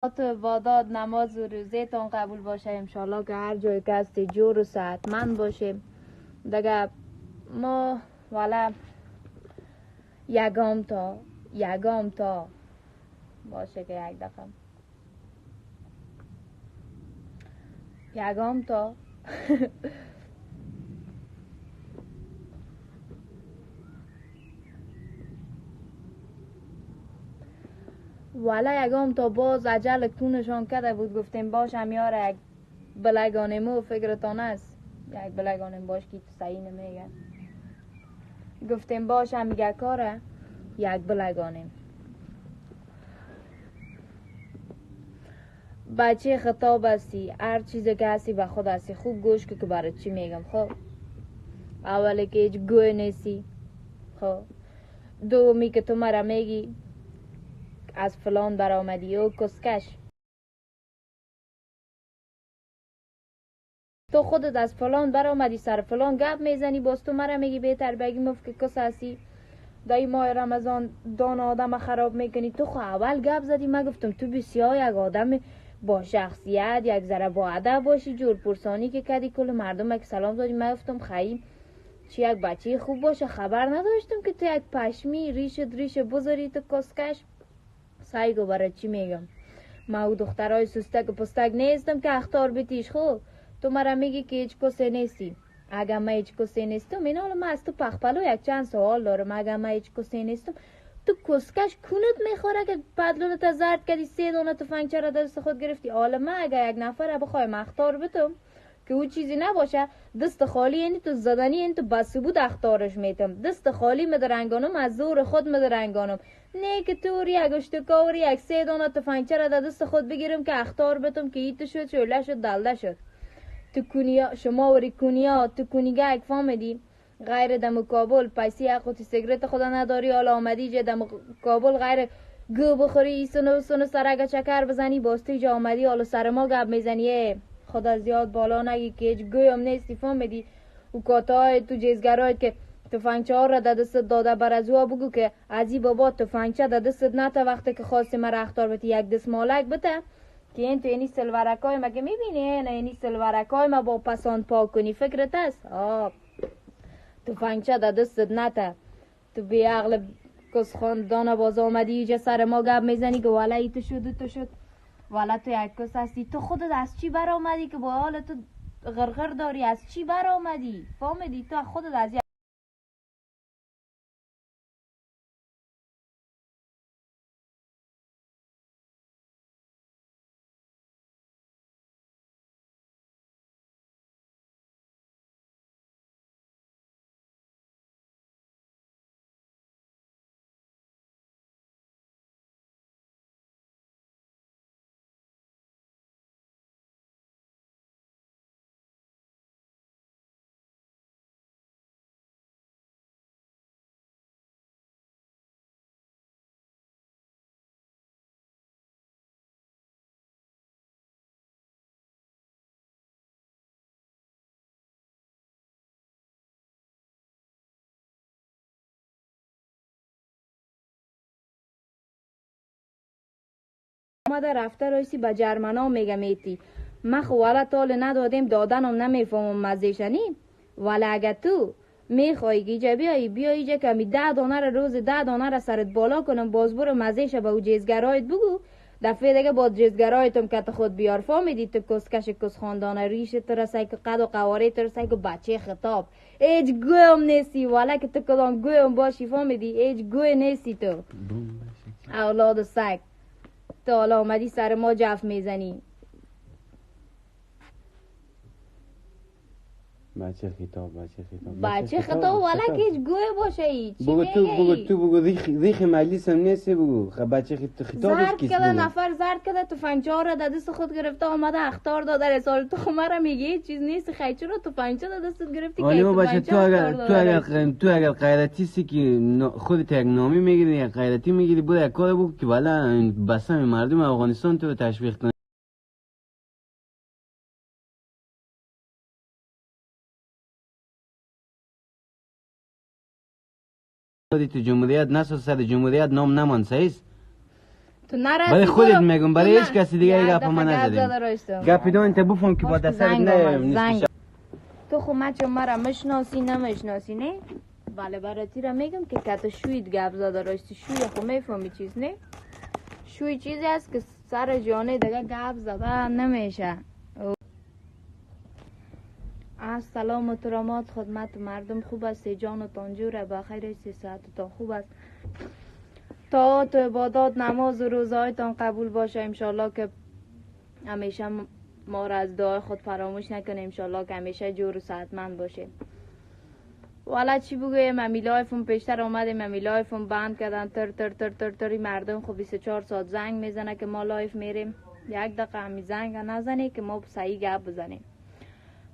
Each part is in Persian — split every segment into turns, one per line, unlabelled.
عبادات نماز و روزهتان قبول باشه انشالله که هر جای که هستی جور و صحتمند باشه دیگه. ما والا یگام تا باشه که یک دفعه یگام تا والا یگام تا باز عجل کونشان کده بود گفتیم باش همیاره یک بلگانمو فکرتان است یک بلگانم باش که تو صحیح نمیگه گفتیم باش هم میگه کاره یک بلگانم بچه خطاب هستی هر چیزی که هستی به خود هستی خوب گوش که برای چی میگم. خب اولی که هیچ گوه نیستی، خب دومی که تو مرا میگی از فلان برآمدی و کسکش تو خودت از فلان برآمدی سر فلان گپ میزنی باز تو مرا میگی بهتر بگی مفت که کس هستی دای ماه رمضان دان آدم خراب میکنی. تو خو اول گپ زدی من گفتم تو بسیار یک آدم با شخصیت یک ذره با ادب باشی جور پرسانی که کدی کل مردم یک سلام دادی. من گفتم خیلی چی یک بچه خوب باشه خبر نداشتم که تو یک پشمی ریش بذاری تو کسکش سایگو برای چی میگم. من او دخترای سستک و پستک نیستم که اختار بیتیش. خب تو مرا میگی که هیچ کسی نیستی. اگر من هیچ کسی نیستم این حالا من از تو پخپلو یک چند سوال دارم. اگر من هیچ کسی نیستم تو کسکش کونت میخوره که پدلونت زرد کردی 3 دانه تفنگچه را دست خود گرفتی. حالا من اگر یک نفر بخوایم اختار بتم که او چیزی نباشه دست خالی یعنی تو زدنی یعنی تو بسبود اختارش میتم. دست خالی مدرنگانم از زور خود مدرنگانم نه که توری یک اشتکاوری یک 3 دانه تفنگچه را دست خود بگیرم که اختار بتم که ایت شد شله شد دلده شد. تو کونیا شما وری کونیا تو کونیگه یک فهمیدی غیر دم کابل پیسی اخوتی سیگرت خدا نداری حالا آمدی جه دم کابل غیر گو بخوری سنو سرگه چکر بزنی باستی جا آمدی حالا سر ما گب میزنی. خدا زیاد بالا نگی که هیچ گوی هم نیستی فهمیدی. او کاتای تو جیزگرای که تفنگچه ها را دستت داده بر از بگو که ازی بابا تفنگچه دستت نتا وقتی که خواستی مرا اختار بتی یک دست مالک بته که این تو اینی سلورکای مگه میبینی نه اینی سلورکای ما با پسان پاک کنی فکرت است. تفنگچه دستت نتا تو بی عقل کس خاندان باز آمدی ایجا سر ما گب میزنی که والا ای تو شد والا تو یک کس هستی. تو خودت از چی بر آمدی که با حال تو غرغر داری از چی بر آمدی فهمیدی. تو خودت از آمده رفته رایسی به جرمنا میگم ایتی من خو والا تال ندادیم دادنم نمیفهمم مزیشنی. والا اگه تو میخوایی که ایجا بیا ایجا کمی 10 دانه را روز 10 دانه را سرت بالا کنم باز برو مزیش به او جیزگرایت بگو دفعه دیگه با جیزگرایتم که تو خود بیار فهمیدی. تو کسکش کس خاندانه ریش ترسای که قد و قواره ترسای که بچه خطاب ایج گویم نیستی. والا که تو کدام گویم باشی فهمیدی ایج گوی نیستی تو اولاد سگ. تو حالا آمدی سر ما جف میزنی. بچه خطاب والا که هیچ گوه باشه ای چی
بگو تو بگو ریخ مجلس هم نیستی بگو بچه خطابش
زرد
کسی
کده
بگو
نفر زرد کده تفنگچه ها را در دست خود گرفته آمده اختار داده رسال تو خمه را میگی چیز نیست خیلی چرا تفنگچه در دستت گرفتی که
بچه
تفنگچه
تو اگر غیرتی سی که خودت یک نامی میگیری یک غیرتی میگیری بود یک کار بگو که والا بسام مردم افغانستان تو تشویق کنی. تو جمهوریت نساز سر جمهوریت نام نمان سعیست
تو نرسی
برای خودت
برو.
میگم، برای هیچ کسی دیگه گپ ما نزدیم. گپی دو انت بفهم که با دست نه.
تو خو مچه مرا مشناسی نمشناسی نه؟ بله براتی را میگم که کت شوید گپ زده راستی. شوی خو میفهمی چیز نه؟ شوی چیزی است که سر جانه دیگه گپ زده نمیشه. سلام و ترامات خدمت مردم. خوب است جان و تانجوره بخیر است، صحت تا خوب است. تا تو عبادات نماز و روزهایتان قبول باشه انشالله که همیشه ما را از دعای خود فراموش نکنه انشالله که همیشه جور و صحتمند باشه. والا چی بگویم، امی لایفون پیشتر آمدیم، امی لایفون بند کردن تر تر تر تر تری مردم خب 24 ساعت زنگ میزنه که ما لایف میریم. یک دقیقه همی زنگ نزنه که ما صحیح گپ بزنیم.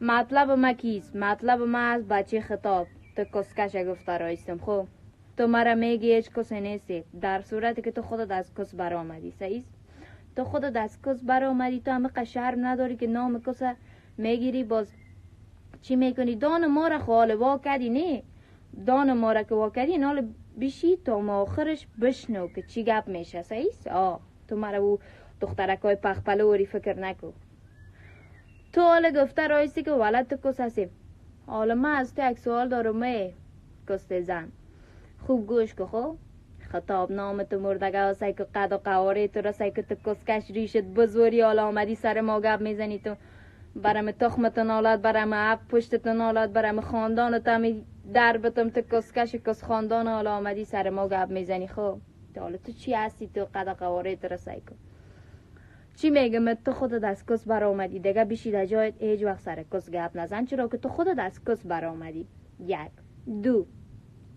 مطلب ما کیست؟ مطلب ما از بچه خطاب تو کسکش گفته رایستم. خب تو مرا میگی هیچ کسی نیستی در صورتی که تو خودت از کس برآمدی. صحیح؟ تو خودت از کس برآمدی، تو همه شرم نداری که نام کس میگیری. باز چی میکنی؟ دان ما را خال وا کردی نه؟ دان ما را که وا کردی نال بشی تا ما آخرش بشنو که چی گپ میشه. صحیح؟ تو مرا او دخترکای پخپلوری فکر نکو. تو حالا گفته رایستی که ولد تو کس هستی. حالا من از تو یک سوال دارم. کست زن خوب گوش که خب خطاب نام تو مردگه هستی که قد و قواره تو رسی که تو کسکش ریشت بزوری. حالا آمدی سر ما گپ میزنی تو برام تخمت نالد، برام عب پشتت نالد، برام خاندان تمی در بتم تو کسکش کس خاندان. حالا آمدی سر ما گپ میزنی. خب حالا تو چی هستی؟ تو قد و قواره تو رسی که چی میگم؟ تو خودت از کس برآمدی دیگه بشی در جایت هیچ وقت سر کس گپ نزن، چرا که تو خودت از کس برآمدی. یک دو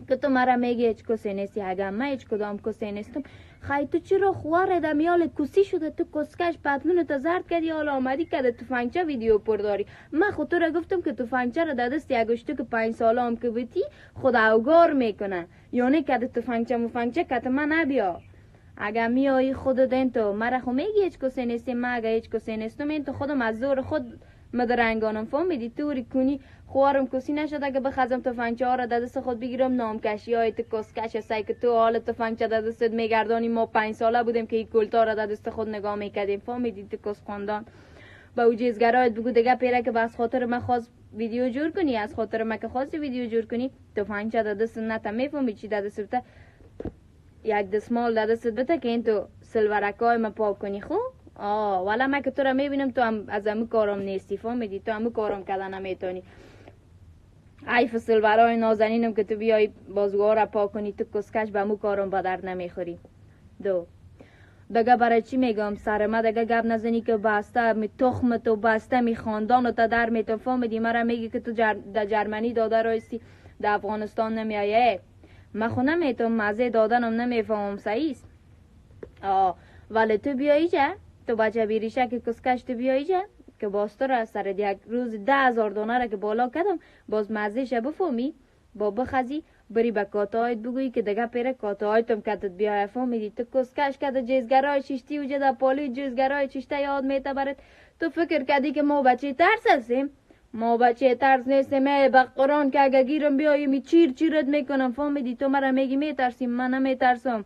که تو مرا میگی هیچ کسی نیستی. اگر من هیچ کدام کسی نیستم خیلی تو چرا خواره دمیال کسی شده؟ تو کسکش پتلون تو زرد کردی حالا آمدی که تفنگچه ویدیو پرداری. من خود تو را گفتم که تفنگچه را در دست یگشتو که 5 ساله هم که بیتی خود اوگار میکنه، یعنی که تفنگچه مفنگچه کت من نبیا. اگر میایی خودت این تو مرا خو میگی هیچ کسی نیستی. من اگر هیچ کسی نیستم این تو خودم از زور خود مدرنگانم فهمیدی؟ توری کنی خوارم کسی نشده که بخزم تفنگچه ها را در دست خود بگیرم. نامکشی های تو کسکش هستی که تو حال تفنگچه در دستت میگردانی. ما 5 ساله بودیم که این کلتا را در دست خود نگاه میکردیم فهمیدی؟ تو کس خواندان با او جیزگرایت بگو دیگه پیره که بس خاطر من خواست ویدیو جور کنی. از خاطر من که خواستی ویدیو جور کنی تفنگچه در دست نتا میفهمی چی در دست بته؟ یک دستمال در دستت بته که این تو سلورکای ما پاک کنی. خوب والا من که تو را میبینم تو هم از همه کارم نیستی فهمیدی؟ تو همه کارم کردن نمیتونی. عیف سلورای نازنینم که تو بیای بازوها را پاک کنی. تو کسکش به همه کارم به درد نمیخوری. دو دیگه برای چی میگم سر ما دیگه گپ نزنی که بسته می تخمت و بسته می خاندان و تا در میتون فهمیدی؟ مرا میگی که تو در جرمنی داده رایستی در افغانستان نمیایی. من خو نمیتونم مزه دادنم نمیفهمم. صحیح است؟ ولی تو بیایی جا تو بچه بیریشه که کسکش تو بیایی جا که باز تو را سر یک روز 10,000 دانه را که بالا کردم باز مزهش بفهمی با بخزی بری به کاتهایت بگویی که دیگه پیره کاتهایتم کتت بیای فهمیدی؟ تو کسکش کده جیزگرای چشتی وجه در پالی جیزگرای چشته یاد میته برد. تو فکر کردی که ما بچه ترس هستیم؟ ما بچه ترس نیستیم. به قرآن که اگه گیرم بیایی می چیرت میکنم فهمیدی؟ تو مرا میگی میترسیم، من نمیترسم.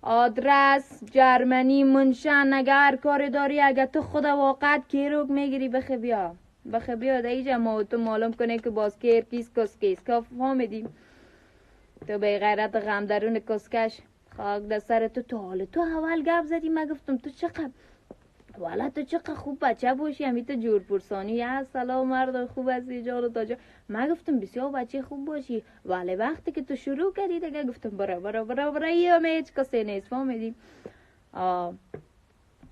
آدرس جرمنی منشن اگر هر کاری داری اگر تو خود واقعت کیروک میگیری بخی بیا دیجا ما تو معلوم کنه که باز کیر کیس کس کیس که فهمیدی؟ تو به غیرت غم درون کسکش خاک در سر تو حال تو اول گپ زدی. من گفتم تو چقدر والا تو چقدر خوب بچه باشی همی تو جور پرسانی. یا سلام مرد خوب هستی جان و تاجا. من گفتم بسیار بچه خوب باشی ولی وقتی که تو شروع کردی دیگه گفتم برا همه هیچ کسی نیست فهمیدی؟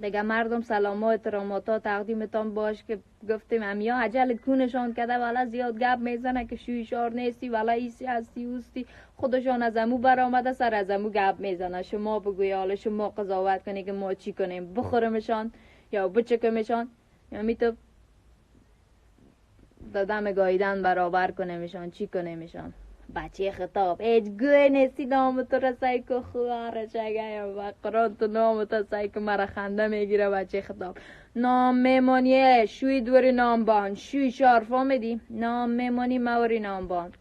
دیگه مردم سلام و احتراماتا تقدیمتان باش که گفتیم همیا عجل کونشان کده والا زیاد گپ میزنه که شویشار نیستی والا ایسی هستی اوستی خودشان از امو برآمده سر از امو گپ میزنه. شما بگوی حالا شما قضاوت کنی که ما چی کنیم، بخورمشان یا بچکمشان یا می تو دادم گاییدن برابر کنیمشان چی کنیمشان؟ بچه خطاب هیچ گوه نیستی نام تو را سعی که خوارش اگه و قرآن تو نام تو سعی که مرا خنده میگیره. بچه خطاب نام میمانیه شوی دوری نام بان شوی شارف آمدی نام میمانی موری نام بان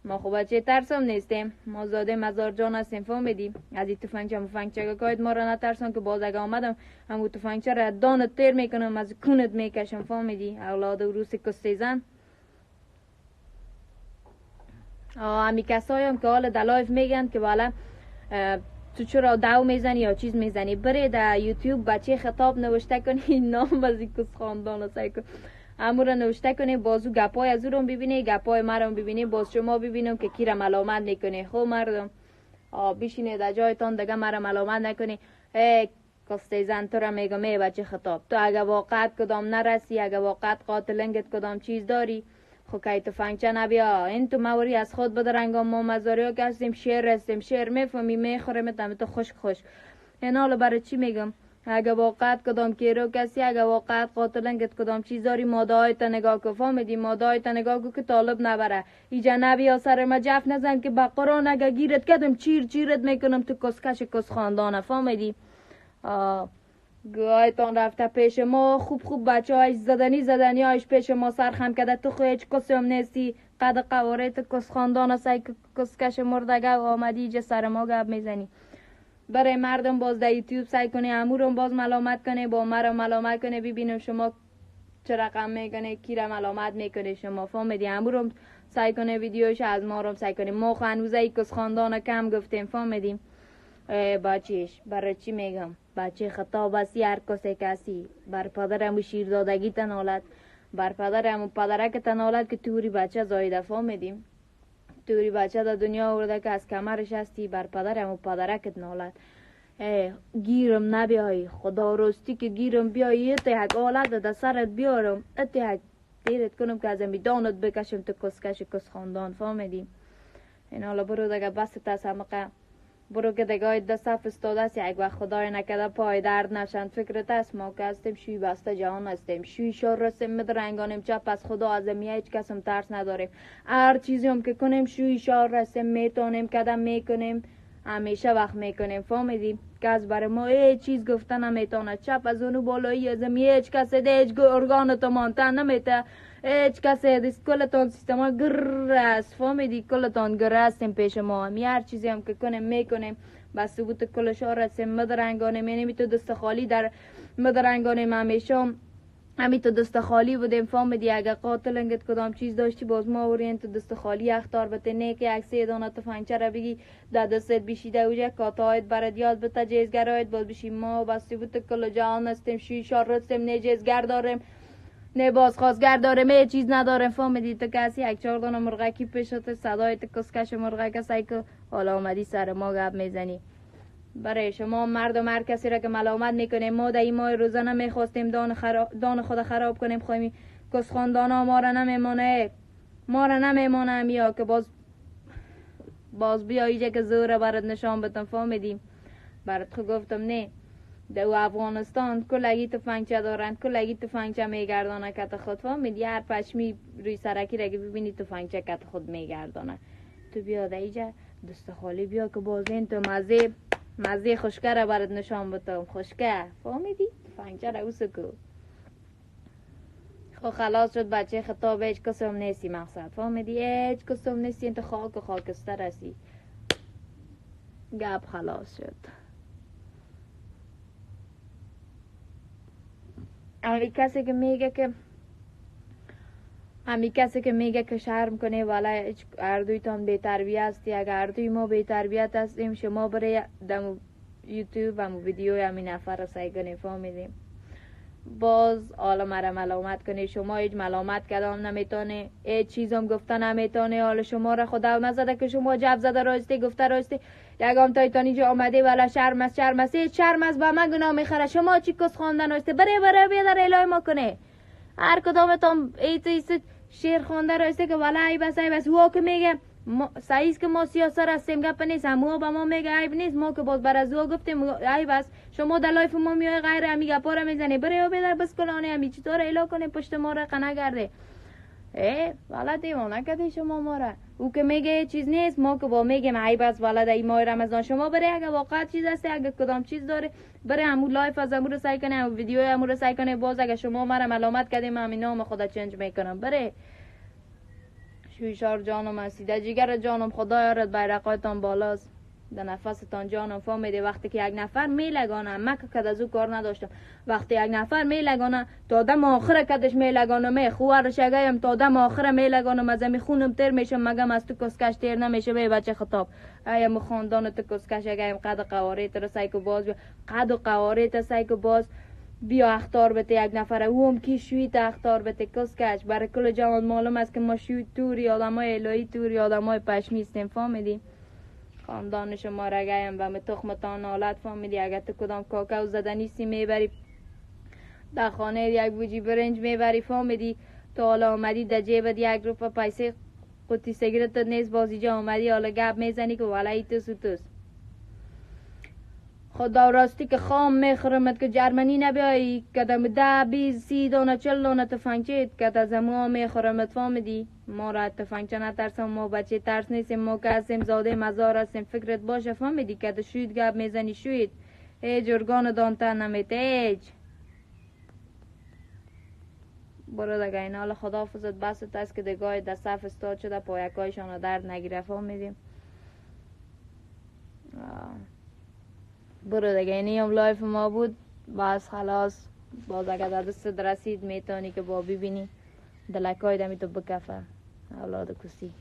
ما خب بچه ترسم نیستیم، ما زاده مزار جان هستیم فهمیدی. از این تفنگچه مفنگچه که ما را نترسم که باز اگه آمدم همون تفنگچه را دانت تیر میکنم از کونت میکشم فهمیدی اولاد روس کستیزن. همی کسایی هم که حال در لایف میگن که والا تو چرا دو میزنی یا چیز میزنی، بره در یوتیوب بچه خطاب نوشته کنی نام از این کس خاندان سعی کن امورا نوشته کنی، بازو گپای از رو ببینی گپای مرا ببینی، باز شما ببینم که کی را ملامت میکنی. خب مردم بشینید در جایتان دیگه مرا ملامت نکنی. کسته زن تو را میگم ای بچه خطاب، تو اگه واقعت کدام نرسی، اگه واقعت قاتلنگت کدام چیز داری خو که تفنگچه نبیا. این تو موری از خود بدرنگام ما مزاری ها که هستیم شیر هستیم، شیر میفهمی میخوریم تو خوش خوش. این حالا برای چی میگم؟ اگه واقعت کدام کیرو کسی، اگه واقعت قاتلنگت کدام چیز داری ماده های تا نگاه که فهمیدی، ماده های تا نگاه که طالب نبره. ایجا نبیا سر ما جف نزن که با قرآن اگه گیرت کدم چیرت میکنم تو کسکش کس خاندانه فهمیدی. گایتان رفته پیش ما خوب بچه هایش زدنی هایش پیش ما سرخم کده، تو خو هیچ کسی هم نیستی قد قوارت کس خاندان سای کسکش مردگه آمدی جه سر ما گب میزنی. برای مردم باز در یوتیوب سعی کنی امورم باز ملامت کنه، با مرا ملامت کنه، ببینم شما چه رقم میکنه، کی را ملامت میکنه شما فهمیدی. امورم سعی کنه ویدیوش از ما رو سعی کنیم، ما خانوزه کس خاندان کم گفتیم فهمیدیم. بچهش برای چی میگم بچه خطاب هستی، هر کسی کسی بر پدرم شیردادگی تنالت، بر پدرم و پدرک تنالت که توری بچه زایده فهمیدیم. توری بچه در دنیا آورده که از کمرش هستی، بر پدرم و پدرکت نالت. گیرم نبیایی خدا راستی که گیرم بیایی ات یک آلت در سرت بیارم، ات یک دیرت کنم که از میدانت بکشم تو کسکش کس خاندان فهمیدیم. این حالا برو دیگه بس تسمقه، برو که دیگه دست استاده است، یک وقت خدای نکده پای درد نشند. فکرت است ما که هستیم شوی بسته جهان هستیم، شوی شار رسیم مدرنگانیم چپ از خدا از میه هیچ کسم ترس نداریم. هر چیزی هم که کنیم شوی شار رسیم میتونیم کدم میکنیم همیشه وقت میکنیم فهمیدیم. که از برای ما هیچ چیز گفتن نمیتونه، چپ از اونو بالایی از میه هیچ کسی ده هیچ ارگانتو مانتن نمیته، هیچ کسی دیست کلتان سیستم ها گر است فهمیدی، کلتان گر هستیم پیش ما. همی هر چیزی هم که کنیم میکنیم بس ثبوت کلشا رسیم مدرنگانیم، یعنی تو دست خالی در مدرنگانیم همیشه همی تو دست خالی بودیم فهمیدی. اگه قاتلنگت کدام چیز داشتی باز ما ورین تو دست خالی اختار بته نه که یک سه دانه تفنگچه را بگی در دستت بیشیده وجه کاتایت برد یاد بته جیزگرایت باز بشی ما بس ثبوت کل جهان هستیم شوی شار رسیم نه جیزگر داریم نه بازخواستگر داریم هیچ چیز نداریم فهمیدی. تو کسی یک چهار دانه مرغکی پیشت صدایت کسکش مرغک سعی که حالا آمدی سر ما گپ میزنی. برای شما مردم هر کسی را که ملامت میکنیم ما در این ماه روزانه میخواستیم دان خود خراب کنیم خواهیم کس خاندان ها ما را نمیمانه همیا که باز بیا ایجا که زوره برات نشان بتم فهمیدیم. برات خود گفتم نه در افغانستان کلگی تفنگچه دارن، کلگی تفنگچه میگردانه کت خود فهمیدی. هر پشمی روی سرکی را که ببینی تفنگچه کت خود میگردانه. تو بیا در ایجا دست خالی بیا که باز این تو مزه خوشکه را برات نشان بتم خوشکه فهمیدی. تفنگچه را اوسو کو خو خلاص شد بچه خطاب هیچ کسم نیستی مقصد فهمیدی، هیچ کسم نیستی انت خاک و خاکستر هستی. گپ خلاص شد. همی کسی که میگه که شرم کنه والا اردویتان بی تربیت هستی، اگر اردوی ما بی تربیت هستیم شما برای دمو یوتیوب همو ویدیو همین نفر را سعی کنه فهمیدیم. باز حالا مرا ملامت کنه، شما هیچ ملامت کدام نمیتونه، هیچ چیزم گفته نمیتونه. حالا شما را خدا نزده که شما جب زده راستی گفته راستی یگام تایتانی جا آمده والا شرم است شرم است با ما گناه میخره. شما چی کس خواندن راستی بره بیادر الهی ما کنه. هر کدامتان ایت شیر خونده راسته که والا ای بس هوا که میگه سعیست که ما سیاست هستیم گپ نیست، همو با ما میگه عیب نیست، ما که باز بر از او گفتیم عیب است. شما در لایف ما میای غیر همی گپا را میزنی بره و بدر بس کلانه همی چطور اله کنه پشت ما را قنه گرده. والا دیوانه کردی شما ما را. او که میگه چیز نیست، ما که با میگیم عیب است والا در این ماه رمضان. شما بره اگه واقعا چیز هست اگه کدام چیز داره بره همون لایف از امور سعی کنه، همون ویدیو امور سعی کنه. باز اگه شما مرا ملامت کردیم من نام خدا چنج میکنم. بره شویشار جانم هستی، در جگر جانم خدا یارد بیرقایتان بالاست، در نفستان جانم فهمیده. وقتی که یک نفر میلگانه مکه کد از او کار نداشتم، وقتی یک نفر میلگانه تا دم آخر کدش میلگانه می خوارش اگایم تا دم آخر میلگانه مزمی خونم تر میشه مگم از تو کسکش تر نمیشه. به بچه خطاب ایم خاندان تو کسکش اگایم قد قواریت رو سایکو باز بیا، قد و قواریت سایکو باز بیا اختار بده یک نفر اوم کی شویت اختار بده کسکش. برای کل جهان معلوم است که ما شویت توری آدمای الهی توری آدمای پشمی هستیم فهمیدی. خاندان شما را گایم و می تخمتان نالت فهمیدی. اگر تو کدام کاکو زدنیستی میبری در خانه یک بوجی برنج میبری فهمیدی. تو حالا آمدی در جیبت یک روپه پیسه قطی سیگرت نیست بازیجا آمدی حالا گپ میزنی که ولایی توس و توس. خدا راستی که خام میخورمت که جرمنی نبیایی کدام 10 20 30 دانه 40 دانه تفنگچه کد از ما میخورمت فهمیدی. ما را تفنگچه نترسم، ما بچه ترس نیستیم، ما که هستیم زاده مزار هستیم فکرت باشه فهمیدی. کد شوید گپ میزنی شوید ای جرگان دانتر نمیت ایج برو دگه این حال خداحافظت بست است که دگاه در صف استاد شده پایکایشان درد نگیره فهمیدیم. برو دیگه اینی هم لایف ما بود بس خلاص. باز اگر در دست رسید میتونی که با ببینی دلکای دمی تو بکفه اولاد کسی.